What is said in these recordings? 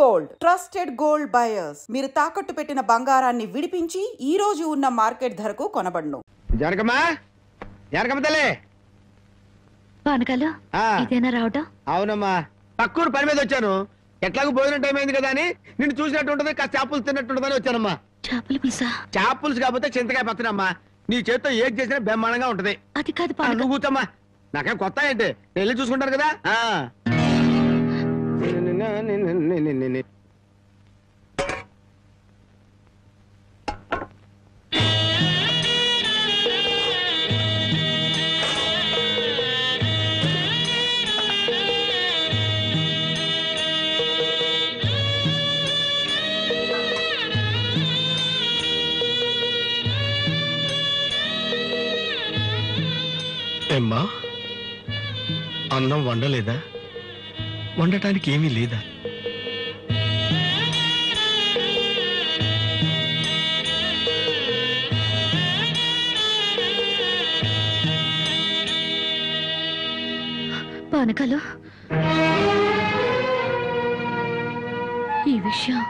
Gold, trusted gold buyers. మీరు తాకట్టు పెట్టిన బంగారాన్ని విడిపించి ఈ రోజు ఉన్న మార్కెట్ ధరకు కొనబడును. ఇదేనా రావటం? అవునమ్మా, పక్కూరు పని మీద వచ్చాను. ఎట్లాగో భోజనం టైం అయింది కదా అని నిన్ను చూసినట్టు ఉంటది, కాస్త చేపలు తిన్నట్టుంటదని వచ్చానమ్మా. చేపల పులుసా? చేపలు కాకపోతే చింతకాయ పచ్చడమ్మా. నీ చేత్తో ఏది చేసినా బ్రహ్మాండంగా ఉంటది. అది కాదు, నువ్వు కూర్చోమ్మా. నాకేం కొత్త ఏంటి, వెళ్ళి చూసుకుంటారు కదా. ఏమ్మా, అన్నం వండలేదా? వండటానికి ఏమీ లేదా? పానకాలు, ఈ విషయం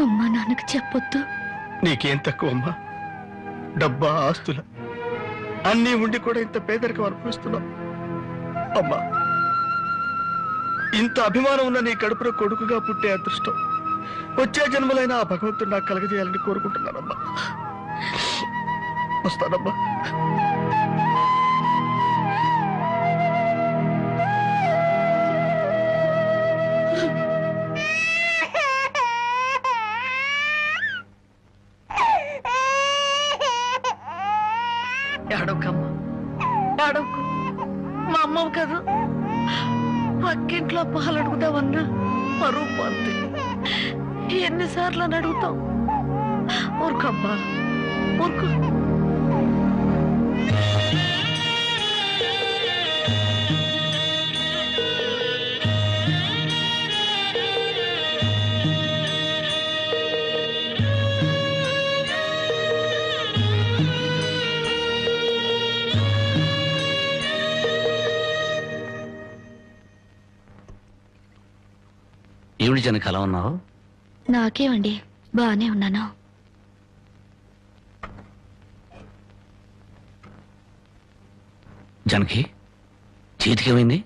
అమ్మా నాన్నకు చెప్పొద్దు. నీకేం తక్కువమ్మా? డబ్బా, ఆస్తుల అన్నీ ఉండి కూడా ఇంత పేదరికం అనుభవిస్తున్నావు. అమ్మా, ఇంత అభిమానం ఉన్న నీ కడుపులో కొడుకుగా పుట్టే అదృష్టం వచ్చే జన్మలైనా ఆ భగవంతుడు నాకు కలగజేయాలని కోరుకుంటున్నానమ్మా. వస్తానమ్మా. మా అమ్మవు కదా, పక్కింట్లో పాలు అడుగుదామన్నా పరువు పోద్ది. ఎన్నిసార్లు అని అడుగుతావు? ఊరుకమ్మా, ఊరుకు. ఏమిటి జనకి అలా ఉన్నావు? నాకేమండి, బానే ఉన్నాను. జనకి చేతికేమైంది?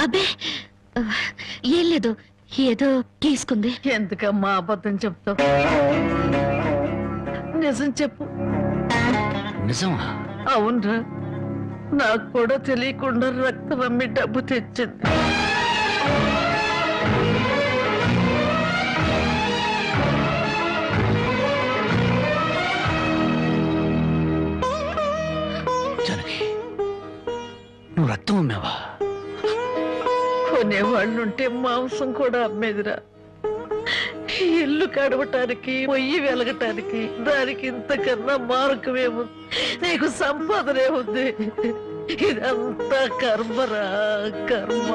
అబ్బే ఏం లేదు, ఏదో తీసుకుంది. ఎందుకమ్మా అబద్ధం చెప్తావు? నిజం చెప్పు. నిజమా? అవునరా, నాకు కూడా తెలియకుండా రక్తం అమ్మి డబ్బు తెచ్చింది. నువ్వు రక్తం అమ్మావా? కొనేవాళ్ళుంటే మాంసం కూడా అమ్మేదిరా. ఇల్లు కడవటానికి, పొయ్యి వెలగటానికి దానికి ఇంతకన్నా మార్గమేముంది? నీకు సంపాదనే ఉంది. ఇదంతా కర్మరా, కర్మ.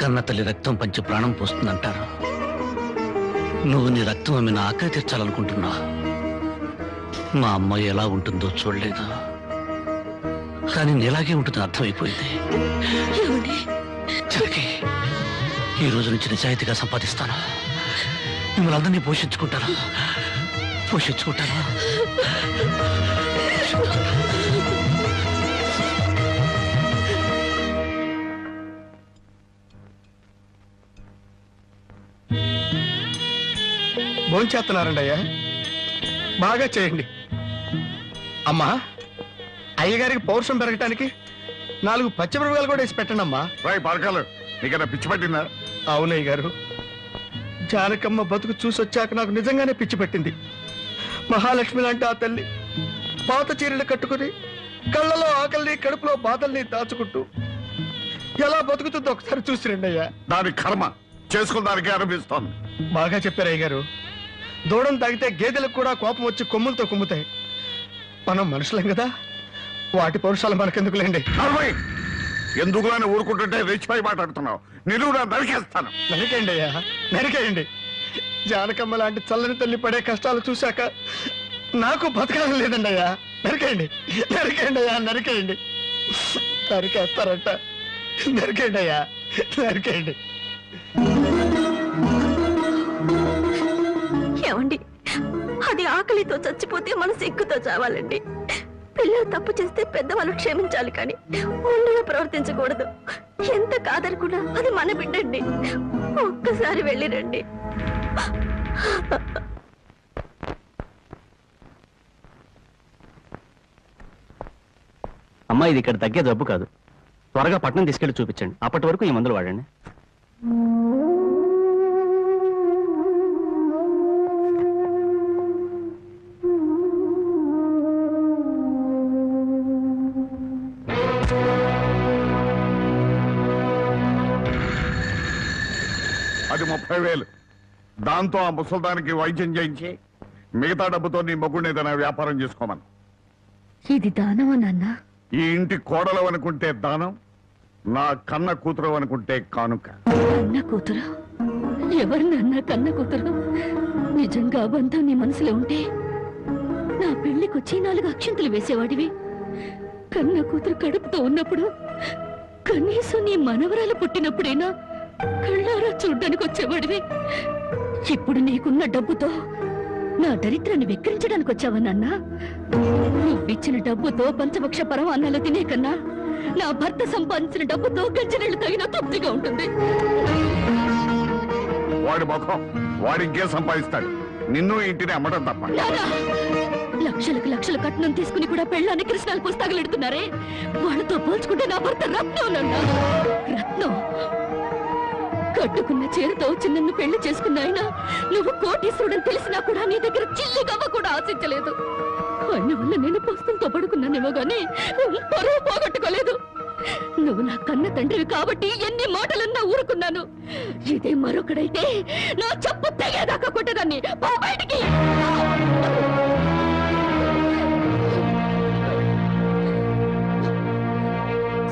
కన్న తల్లి రక్తం పంచి ప్రాణం పోస్తుందంటారు. నువ్వు నీ రక్తం అమ్మి నా ఆకలి తీర్చాలనుకుంటున్నా. మా అమ్మాయి ఎలా ఉంటుందో చూడలేదు, కానీ నీలాగే ఉంటుందని అర్థమైపోయింది. జనకి, ఈ రోజు నుంచి నిజాయితీగా సంపాదిస్తాను. మిమ్మల్ని అందరినీ పోషించుకుంటాను. భోంచేస్తున్నారండి అయ్యా, బాగా చేయండి. అమ్మా, అయ్యగారికి పౌరుషం పెరగటానికి 4 పచ్చిమిరపకాయలు కూడా వేసి పెట్టండి అమ్మా. నీకన్నా పిచ్చి పట్టిందా? అవునయ్య గారు, జానకమ్మ బతుకు చూసొచ్చాక నాకు నిజంగానే పిచ్చి పట్టింది. మహాలక్ష్మి లాంటి ఆ తల్లి పాత చీరలు కట్టుకుని కళ్ళలో ఆకలిని, కడుపులో బాధల్ని దాచుకుంటూ ఎలా బతుకుతుందో ఒకసారి చూసి రండి అయ్యా. దాని కర్మ చేసుకున్నానికి అనిపిస్తోంది. బాగా చెప్పారు అయ్య గారు. దూడం తాగితే గేదెలకు కూడా కోపం వచ్చి కొమ్ములతో కుమ్ముతాయి. మనం మనుషులం కదా, వాటి పౌరుషాలు మనకెందుకులేండి. ఎందుకు అని ఊరుకుంటుంటే రెచ్చిపోయి మాట్లాడుతున్నావు. నిలువురా నరికేస్తాను. నరికేయండి అయ్యా, నరికేయండి. జానకమ్మ లాంటి చల్లని తల్లి పడే కష్టాలు చూశాక నాకు బతకాలం లేదండి అయ్యా. నరికేయండి, నరికేయండి అయ్యా, నరికేయండి. నరికేస్తారంట. నరికేయండి అయ్యా, నరికేయండి. ఏమండి, అది ఆకలితో చచ్చిపోతే మనసు ఎక్కుతో చావాలండి. పిల్లలు తప్పు చేస్తే పెద్దవాళ్ళు క్షమించాలి, కానీ ఒండుగా ప్రవర్తించకూడదు. ఎంత కాదనుకున్నా అది మన బిడ్డండి. ఒక్కసారి వెళ్ళిరండి. అమ్మా, ఇది ఇక్కడ తగ్గే జబ్బు కాదు. త్వరగా పట్నం తీసుకెళ్లి చూపించండి. అప్పటి వరకు ఈ మందులు వాడండి. అది 30,000. దాంతో ఆ ముసల్దానికి వైద్యం చేయించి మిగతా డబ్బుతో నీ మొగుడిని ఏదైనా వ్యాపారం చేసుకోమను. ఇది దానమా నాన్న? ఈ ఇంటి కోడలు అనుకుంటే దానం, నా కన్న కూతురు అనుకుంటే కానుక. కన్న కూతురు? ఎవరు నాన్న కన్న కూతురు? నిజంగా బంధం నీ మనసులో ఉంటే నా పెళ్లికొచ్చి 4 అక్షంతలు వేసేవాడివి. కన్న కూతురు కడుపుతో ఉన్నప్పుడు, కనీసం నీ మనవరాలు పుట్టినప్పుడైనా కళ్ళారా చూడ్డానికి వచ్చేవాడివి. ఇప్పుడు నీకున్న డబ్బుతో నా దరిద్రాన్ని వెక్కిరించడానికి వచ్చావా నాన్న? నువ్విచ్చిన డబ్బుతో పంచభక్ష పరమాన్నాలు తినే కన్నా నా భర్త సంపాదించిన డబ్బుతో గంజనీళ్లు తగిన తృప్తిగా ఉంటుంది. వాడి ముఖం, వాడి ఇంకే సంపాదిస్తాడు. నిన్ను ఇంటిని అమ్మటం తప్ప. లక్షలకు లక్షలు కట్నం తీసుకుని కూడా పెళ్ళాన్ని కృష్ణాలు పుస్తకాలు వాళ్ళతో పోల్చుకుంటే నా భర్త రత్నం నాన్న, రత్నం. కట్టుకున్న చీరతో వచ్చి నన్ను పెళ్లి చేసుకున్న ఆయన నువ్వు కోటీశ్వరుడని తెలిసినా కూడా నీ దగ్గర చిల్లి గవ్వ కూడా ఆశించలేదు. ఆయన వల్ల నేను పుస్తకంతో పడుకున్నానేమో గానీ పరువు పోగొట్టుకోలేదు. నువ్వు నా కన్న తండ్రివి కాబట్టి ఎన్ని మాటలన్నా ఊరుకున్నాను. ఇదే మరొకడైతే నా చెప్పు తెగేదాకా కొట్టేదాన్ని. పో బయటికి.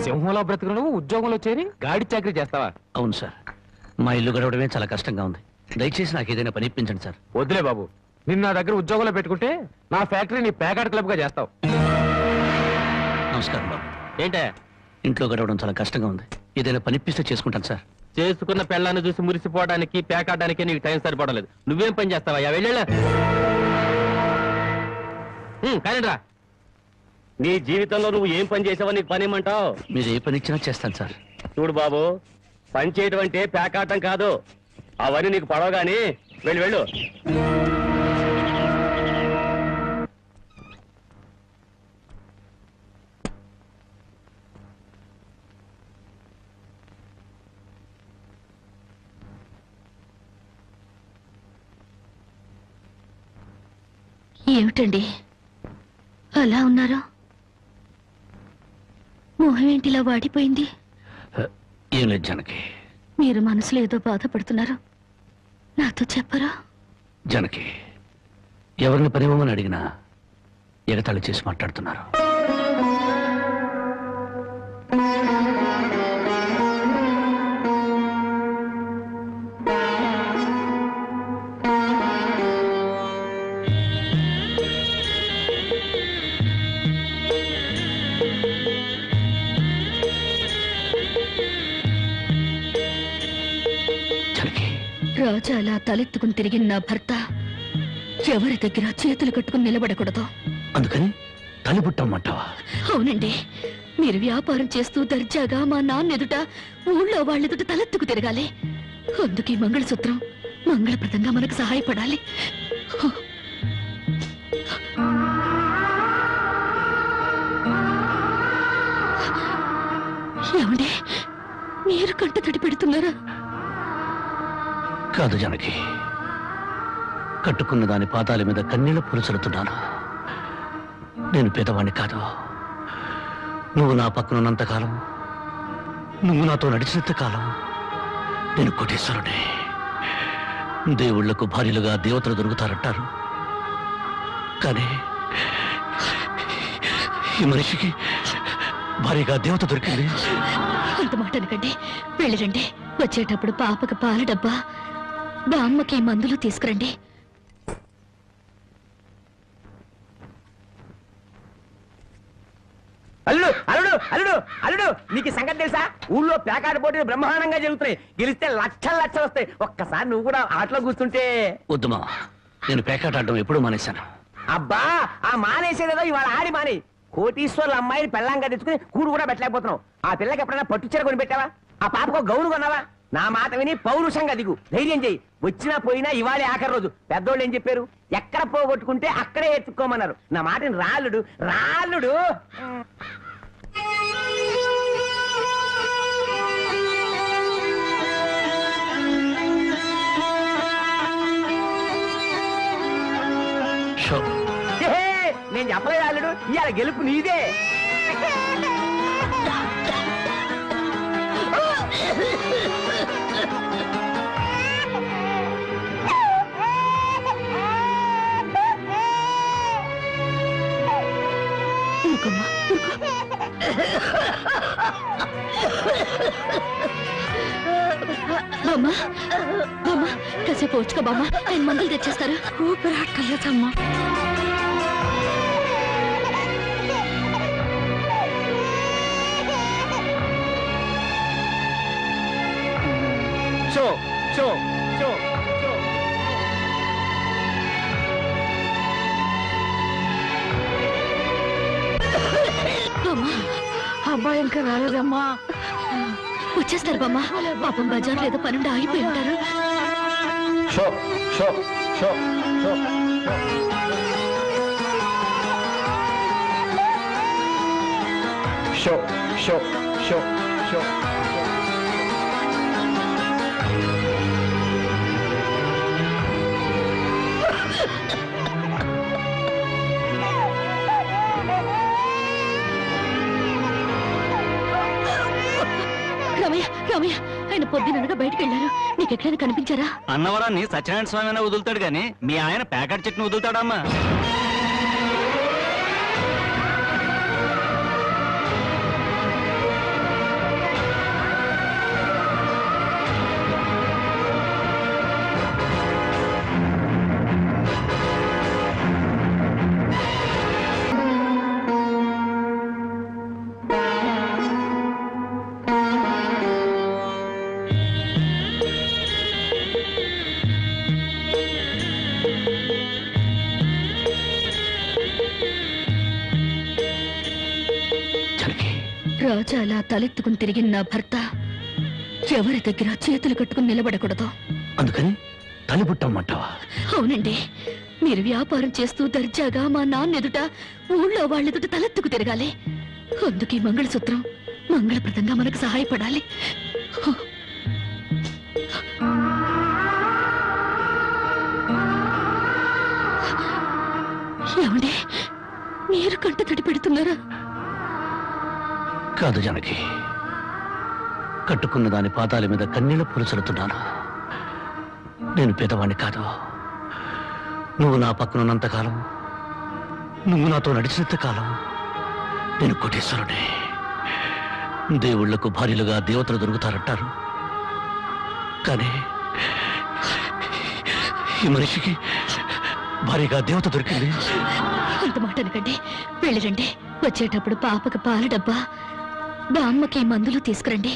సింహంలో బ్రతుకును ఉద్యోగంలో చేరి గాడి చాకరీ చేస్తావా? అవును సార్, మా ఇల్లు గడవడమే చాలా కష్టంగా ఉంది. దయచేసి నాకు ఏదైనా పని ఇప్పించండి సార్. వద్దులే బాబు, నిన్న నా దగ్గర ఉద్యోగంలో పెట్టుకుంటే నా ఫ్యాక్టరీని ప్యాకాట్ క్లబ్ గా చేస్తావు. నమస్కారం బాబు. ఏంటే ఇంట్లో గడవడం చాలా కష్టంగా ఉంది. ఏదైనా పని ఇప్పిస్తే చేసుకుంటాను సార్. చేసుకున్న పెళ్ళాన్ని చూసి మురిసిపోవడానికి ప్యాకాటానికి నీకు టైం సరిపడలేదు. నువ్వేం పని చేస్తావా? వెళ్ళా కానీ రా. నీ జీవితంలో నువ్వు ఏం పని చేసావో నీకు పని ఏమంటావు? మీరు ఏ పని ఇచ్చినా చేస్తాను సార్. చూడు బాబు, పని చేయడం అంటే ప్యాకాటం కాదు. అవన్నీ నీకు పడవగాని వెళ్ళు వెళ్ళు. ఏమిటండి అలా ఉన్నారు? మొహం ఏంటిలా వాడిపోయింది? ఏం లేదు జానకి. మీరు మనసులో ఏదో బాధపడుతున్నారు, నాతో చెప్పరా? జానకి, ఎవరిని పనివ్వమని అడిగినా ఎగతాళి చేసి మాట్లాడుతున్నారు. రాజా అలా తలెత్తుకుని తిరిగిన నా భర్త ఎవరి దగ్గర చేతులు కట్టుకుని నిలబడకూడదు. అందుకని తలిపుట్టమంటావా? అవునండి, మీరు వ్యాపారం చేస్తూ దర్జాగా మా నాన్న ఎదుట, ఊళ్ళో వాళ్ళెదుట తలెత్తుకు తిరగాలి. అందుకే మంగళసూత్రం మంగళప్రదంగా మనకు సహాయపడాలి. ఏమండి, మీరు కంట తడి పెడుతున్నారా? కాదు జానకి, కట్టుకున్న దాని పాదాల మీద కన్నీళ్లు పులుచలుతున్నాను. నేను పేదవాణ్ణి కాదు. నువ్వు నా పక్కన ఉన్నంతకాలం, నువ్వు నాతో నడిచినంత కాలం నేను కోటేశ్వరుడే. దేవుళ్లకు భార్యలుగా దేవతలు దొరుకుతారంటారు, కానీ ఈ మనిషికి భారీగా దేవత దొరికింది. అంత మాట అనకండి, వెళ్ళిరండి. వచ్చేటప్పుడు పాపకి పాల డబ్బా, బామ్మకి మందులు తీసుకురండి. అల్లుడు అల్లుడు అల్లుడు అల్లుడు నీకు సంగతి తెలుసా? ఊళ్ళో పేకాట పోటీలు బ్రహ్మాండంగా జరుగుతున్నాయి. గెలిస్తే లక్షలు లక్షలు వస్తాయి. ఒక్కసారి నువ్వు కూడా ఆటలో కూర్చుంటే. వద్దుమా, నేను పేకాట ఆడడం ఎప్పుడూ మానేశాను. అబ్బా, ఆ మానేసేదేదో ఇవాళ ఆడి మాని. కోటీశ్వర్ల అమ్మాయిని పెళ్ళంగా తెచ్చుకుని కూడు కూడా పెట్టలేకపోతున్నావు. ఆ పిల్లకి ఎప్పుడైనా పట్టుచీర కొని పెట్టావా? ఆ పాపకు గౌను కొన్నావా? నా మాట విని పౌరుషంగా దిగు, ధైర్యం చెయ్యి. వచ్చినా పోయినా ఇవాళే ఆఖరి రోజు. పెద్దోళ్ళు ఏం చెప్పారు? ఎక్కడ పోగొట్టుకుంటే అక్కడే ఎత్తుక్కోమన్నారు. నా మాటని రాళ్ళుడు రాళ్ళుడు. నేను చెప్పలేదు రాళ్ళుడు, ఇవాళ గెలుపు నీదే. బామ్మ బామ్మ, కాసేపు వచ్చుకో బామ్మ, ఆయన మందులు తెచ్చేస్తారు. ఊపిరాటలేదమ్మా. షో షో షో షో. అబ్బాయి ఇంకా రాలేదమ్మా. వచ్చేస్తారు బామ్మ. పాపం బజార్ లేదో పనుండి ఆగిపోయి ఉంటారు. షో షో షో షో షో షో షో షో. రామయ్య రామయ్య, ఆయన పొద్దుననగా బయటకు వెళ్ళారు. నీకు ఎక్కడైనా కనిపించారా? అన్నవరాన్ని సత్యనారాయణ స్వామి అయినా వదులుతాడు గాని మీ ఆయన ప్యాకెట్ చెట్టును వదులుతాడమ్మా. రాజా అలా తలెత్తుకుని తిరిగిన నా భర్త ఎవరి దగ్గర చేతులు కట్టుకుని నిలబడకూడదు. అందుకని తలిపుట్టమ్మంటావా? అవునండి, మీరు వ్యాపారం చేస్తూ దర్జాగా మా నాన్న ఎదుట, ఊళ్ళో వాళ్ళ ఎదుట తలెత్తుకు తిరగాలి. అందుకే మంగళసూత్రం మంగళప్రదంగా మనకు సహాయపడాలి. ఏమండి, మీరు కంట తడి పెడుతున్నారా? కాదు జానకి, కట్టుకున్న దాని పాదాల మీద కన్నీళ్లు పొలుచలుతున్నాను. నేను పేదవాణ్ణి కాదు. నువ్వు నా పక్కనున్నంతకాలం, నువ్వు నాతో నడిచినంత కాలం నేను కోటేశ్వరుడే. దేవుళ్లకు భార్యలుగా దేవతలు దొరుకుతారంటారు, కానీ ఈ మనిషికి భారీగా దేవత దొరికింది. అంత మాట అనకండి, వెళ్ళిరండి. వచ్చేటప్పుడు పాపకి పాల డబ్బా, బామ్మకి మందులు తీసుకురండి.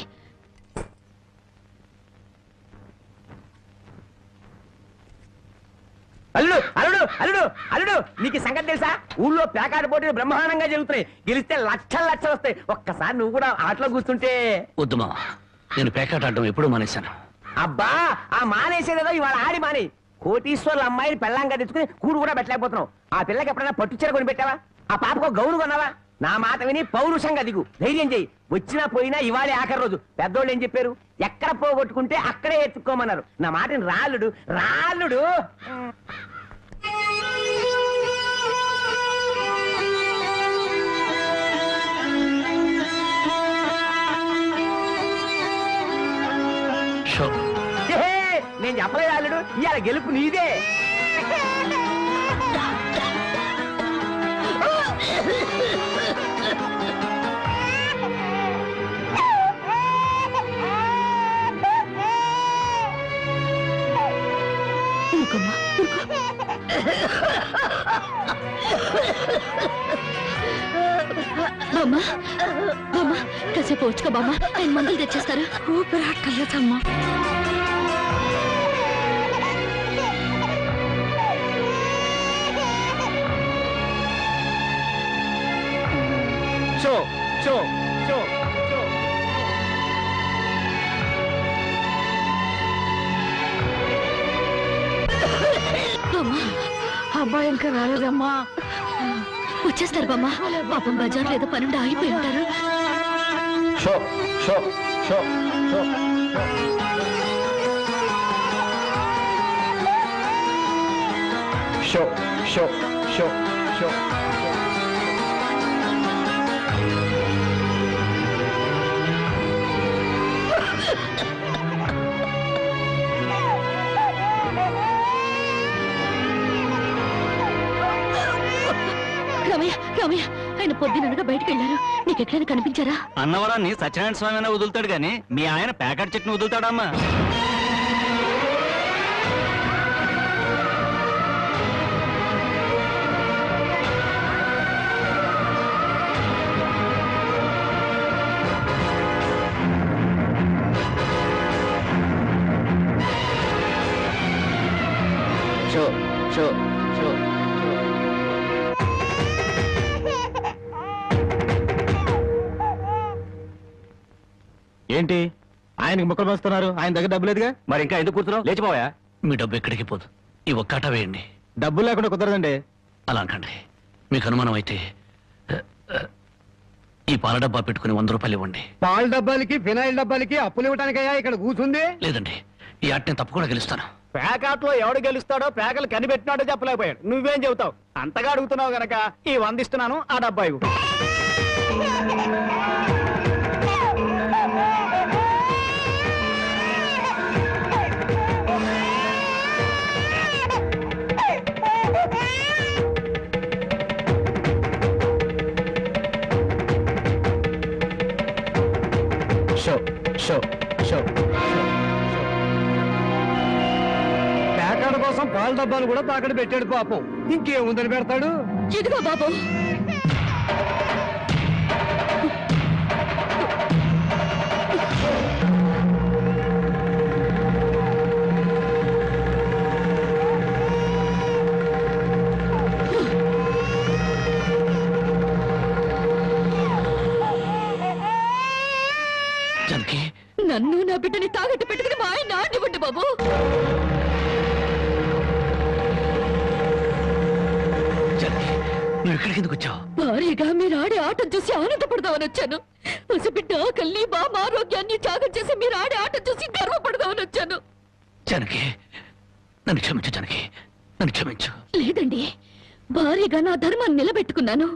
అల్లుడు అల్లుడు అల్లుడు అల్లుడు నీకు సంగతి తెలుసా? ఊళ్ళో పేకాట పోటీలు బ్రహ్మాండంగా జరుగుతున్నాయి. గెలిస్తే లక్షలు లక్షలు వస్తాయి. ఒక్కసారి నువ్వు కూడా ఆటలో కూర్చుంటే. వద్దుమా, నేను పేకాట ఆడడం ఎప్పుడూ మానేశాను. అబ్బా, ఆ మానేసేదేదో ఇవాళ ఆడి మాని. కోటీశ్వర్ల అమ్మాయిని పెళ్ళంగా తెచ్చుకుని కూడు కూడా పెట్టలేకపోతున్నావు. ఆ పిల్లకి ఎప్పుడైనా పట్టుచీర కొని పెట్టావా? ఆ పాపకు గౌను కొన్నావా? నా మాట విని పౌరుషంగా దిగు, ధైర్యం చెయ్యి. వచ్చినా పోయినా ఇవాళే ఆఖరి రోజు. పెద్దోళ్ళు ఏం చెప్పారు? ఎక్కడ పోగొట్టుకుంటే అక్కడే ఎత్తుక్కోమన్నారు. నా మాటని రాళ్ళుడు రాళ్ళుడు. నేను చెప్పలేదు రాళ్ళుడు, ఇవాళ గెలుపు నీదే. బామ్మ బామ్మ కాసేపు వచ్చుకో బామ్మ, ఆయన మందులు తెచ్చేస్తారు. ఊపిరాటలేదమ్మా. షో షో షో షో. అబ్బాయి ఇంకా రాలేదమ్మా. వచ్చేస్తారు బామ్మ. పాపం బజార్లో ఏదో పనుండి ఆగిపోయి ఉంటారు. షో షో షో షో. షో షో షో షో. రామయ్య రామయ్య, ఆయన పొద్దుననగా బయటకు వెళ్ళారు. నీకు ఎక్కడైనా కనిపించారా? అన్నవరాన్ని సత్యనారాయణ స్వామి అయినా వదులుతాడు గాని మీ ఆయన ప్యాకెట్ చెట్టును వదులుతాడమ్మా. షో షో షో. ఏంటి ఆయనకి ముక్కలు వస్తున్నారు? ఆయన దగ్గర డబ్బు లేదుగా. మరి ఇంకా ఎందుకు కూర్చున్నావు? లేచిపోయా. మీ డబ్బు ఎక్కడికి పోదు. ఈ ఒక్కట వేయండి. డబ్బు లేకుండా కుదరదండి. అలా అనకండి. మీకు అనుమానం అయితే ఈ పాల డబ్బా పెట్టుకుని 100 రూపాయలు ఇవ్వండి. పాల డబ్బాలకి ఫినాయిల్ డబ్బాలకి అప్పులు ఇవ్వడానికయ్యా ఇక్కడ కూర్చుంది? లేదండి, ఈ ఆట నేను తప్పకుండా గెలుస్తాను. ప్యాకాట్ లో ఎవడు గెలుస్తాడో ప్యాకలు కనిపెట్టినాడో చెప్పలేకపోయాడు. నువ్వేం చెబుతావు? అంతగా అడుగుతున్నావు గనక ఈ 100 ఇస్తున్నాను, ఆ డబ్బా ఇవ్వు. షో షో షో. ప్యాకాట్ కోసం పాల డబ్బాలు కూడా తాకట్టు పెట్టాడు పాపం. ఇంకేముందని పెడతాడు? ఇదిగో బాబు. జానకి, నన్ను నా బిడ్డని తాగట్టు పెట్టుకుని మా ఆయన ఆడివ్వండి బాబు. జానకి, నువ్వు ఇక్కడికి ఎందుకు వచ్చావు? భారీగా మీరు ఆడే ఆటం చూసి ఆనందపడదామని వచ్చాను. పసిబిడ్డ ఆకలిని బామ్మ ఆరోగ్యాన్ని త్యాగం చేసి మీరు ఆడే ఆటం చూసి గర్వపడదామని వచ్చాను. జానకి, నన్ను క్షమించు. జానకి, నన్ను క్షమించు. లేదండి, భారీగా నా ధర్మాన్ని నిలబెట్టుకున్నాను.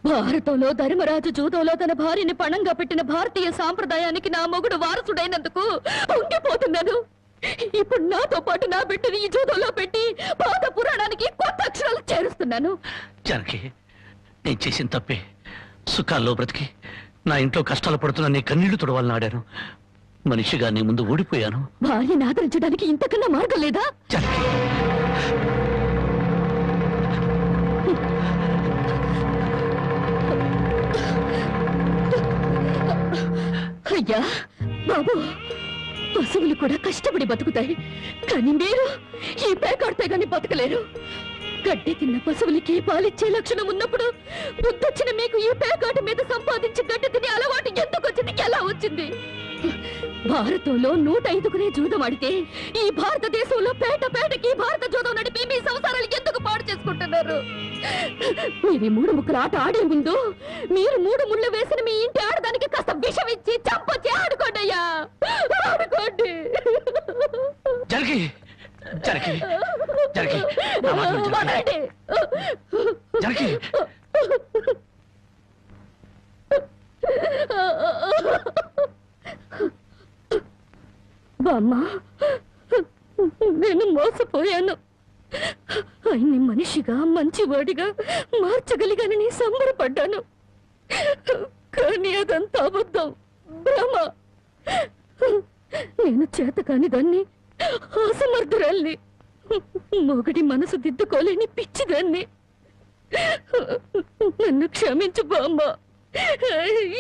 భారతంలో ధర్మరాజు జూదంలో తన భార్యని పణంగా పెట్టిన భారతీయ సాంప్రదాయానికి నా మొగుడు వారసుడైనందుకు పొంగిపోతున్నాను. ఇప్పుడు నాతో పాటు నా బిడ్డని ఈ జూదంలో పెట్టి పాత పురాణానికి కొత్త అక్షరాలు చేరుస్తున్నాను. జానకి, నేను చేసిన తప్పే. సుఖాల్లో బ్రతికి నా ఇంట్లో కష్టాలు పడుతున్నా నీ కన్నీళ్లు తుడవాలని ఆడాను. మనిషిగా నీ ముందు ఓడిపోయాను. భార్యని ఆదరించడానికి ఇంతకన్నా మార్గం లేదా? జానకి, అయ్యా బాబు, పశువులు కూడా కష్టపడి బతుకుతాయి, కానీ మీరు ఈ పేకాడితే గాని బతకలేరు. గడ్డి తిన్న పశువులకి పాలిచ్చే లక్షణం ఉన్నప్పుడు బుద్ధొచ్చిన మీకు ఈ పేకాట మీద సంపాదించి గడ్డి తినే అలవాటు ఎందుకు వచ్చింది, ఎలా వచ్చింది? భారతంలో 105 జూదం ఆడితే ఈ భారతదేశంలో పేట పేటకి భారత జూదం నడిపి మీ సంసారాలు ఎందుకు పాడు చేసుకుంటున్నారు? మీరు 3 ముక్కల ఆట ఆడే ముందు మీరు 3 ముళ్ళు వేసిన మీ ఇంటి ఆడదానికి కాస్త విషం ఇచ్చి చంపొచ్చి ఆడుకోండి అయ్యా, ఆడుకోండి. జానకి, జానకి, జానకి, నా మాట విను, జానకి. జానకి, బామ్మ, నేను మోసపోయాను. ఆయన్ని మనిషిగా మంచివాడిగా మార్చగలిగానని సంబరపడ్డాను. కానీ అదంతా అబద్ధం, భ్రమ. నేను చేతకాని దాన్ని, అసమర్థురాల్ని. మొగడి మనసు దిద్దుకోలేని పిచ్చిదాన్ని. నన్ను క్షమించు బామ్మ.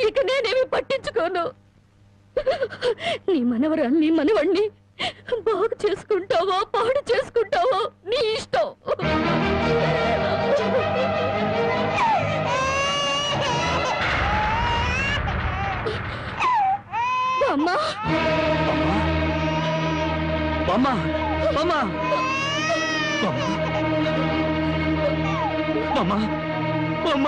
ఇక నేనేమి పట్టించుకోను. నీ మనవరాల్ని మనవణ్ణి బాగు చేసుకుంటావో పాడు చేసుకుంటావో నీ ఇష్టం. బామ్మ బామ్మ బామ్మ బామ్మ బామ్మ బామ్మ